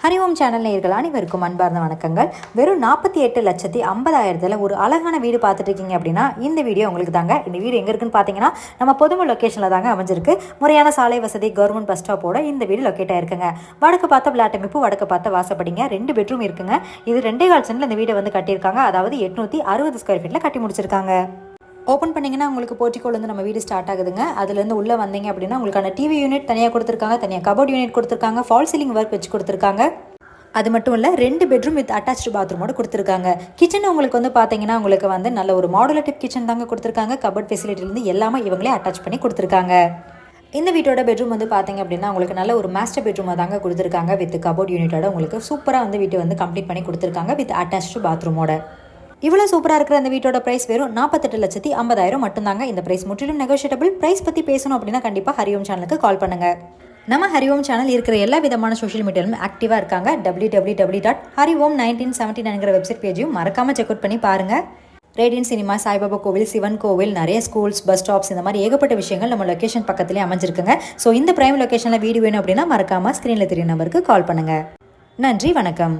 Hariom channel நேயர்கள் அனைவருக்கும் அன்பார்ந்த வணக்கங்கள். வெறும் 48,50,000 ஒரு அழகான வீடு பார்த்துட்டு இருக்கீங்க அப்படின்னா இந்த வீடியோ உங்களுக்கு தாங்க. இந்த வீடு எங்கே இருக்குன்னு பார்த்தீங்கன்னா நம்ம பொதுமை லொக்கேஷனில் தாங்க அமைஞ்சிருக்கு. முறையான சாலை வசதி, கவர்மெண்ட் பஸ் ஸ்டாப்போட இந்த வீடு லொக்கேட் ஆயிருக்குங்க. வடக்கு பார்த்த பிளாட் அமைப்பு, வடக்கு பார்த்த வாசப்படிங்க, 2 பெட்ரூம் இருக்குங்க. இது 2.25 சென்ட்ல இந்த வீடை வந்து கட்டியிருக்காங்க. அதாவது 860 ஸ்கொயர் ஃபீட்டில் கட்டி முடிச்சிருக்காங்க. ஓப்பன் பண்ணிங்கன்னா உங்களுக்கு போர்ட்டிகோலேருந்து நம்ம வீடு ஸ்டார்ட் ஆகுதுங்க. அதுலேருந்து உள்ளே வந்தீங்க அப்படின்னா உங்களுக்கான டிவி யூனிட் தனியாக கொடுத்துருக்காங்க, தனியாக கபோர்ட் யூனிட் கொடுத்துருக்காங்க, ஃபால் சீலிங் ஒர்க் வச்சு கொடுத்துருக்காங்க. அது மட்டும் இல்லை 2 பெட்ரூம் வித் அட்டாச்சு பாத்ரூமோடு கொடுத்துருக்காங்க. கிச்சன் உங்களுக்கு வந்து பார்த்தீங்கன்னா உங்களுக்கு வந்து நல்ல ஒரு மாடுலர் டிப் கிச்சன் தாங்க கொடுத்துருக்காங்க. கபோர்ட் ஃபெசிலிட்டிலேருந்து எல்லாமே இவங்களே அட்டாச் பண்ணி கொடுத்துருக்காங்க. இந்த வீட்டோட பெட்ரூம் வந்து பார்த்தீங்க அப்படின்னா உங்களுக்கு நல்ல ஒரு மாஸ்டர் பெட்ரூமாக தாங்க கொடுத்துருக்காங்க. வித் கபோர்ட் யூனிட்டோட உங்களுக்கு சூப்பராக வந்து வீட்டை வந்து கம்ப்ளீட் பண்ணி கொடுத்துருக்காங்க வித் அட்டாச்சு பாத்ரூமோட. இவ்வளோ சூப்பராக இருக்கிற அந்த வீட்டோட ப்ரைஸ் வெறும் 48,50,000 மட்டும்தாங்க. இந்த ப்ரைஸ் முற்றிலும் நெகோஷியபிள். ப்ரைஸ் பற்றி பேசணும் அப்படின்னா கண்டிப்பாக ஹரிஓம் சேனலுக்கு கால் பண்ணுங்கள். நம்ம ஹரிஓம் சேனல் இருக்கிற எல்லா விதமான சோஷியல் மீடியாலும் ஆக்டிவாக இருக்காங்க. www.hariom1979 வெப்சைட் பேஜையும் மறக்காமல் செக் அவுட் பண்ணி பாருங்கள். ரேடியன் சினிமா, சாய்பாபா கோவில், சிவன் கோவில், நிறைய ஸ்கூல்ஸ், பஸ் ஸ்டாப்ஸ், இந்த மாதிரி ஏகப்பட்ட விஷயங்கள் நம்ம லொக்கேஷன் பக்கத்துலேயே அமைஞ்சிருக்குங்க. ஸோ இந்த பிரைம் லொக்கேஷனில் வீடு வேணும் அப்படின்னா மறக்காமல் ஸ்க்ரீனில் தெரிய நம்பருக்கு கால் பண்ணுங்கள். நன்றி, வணக்கம்.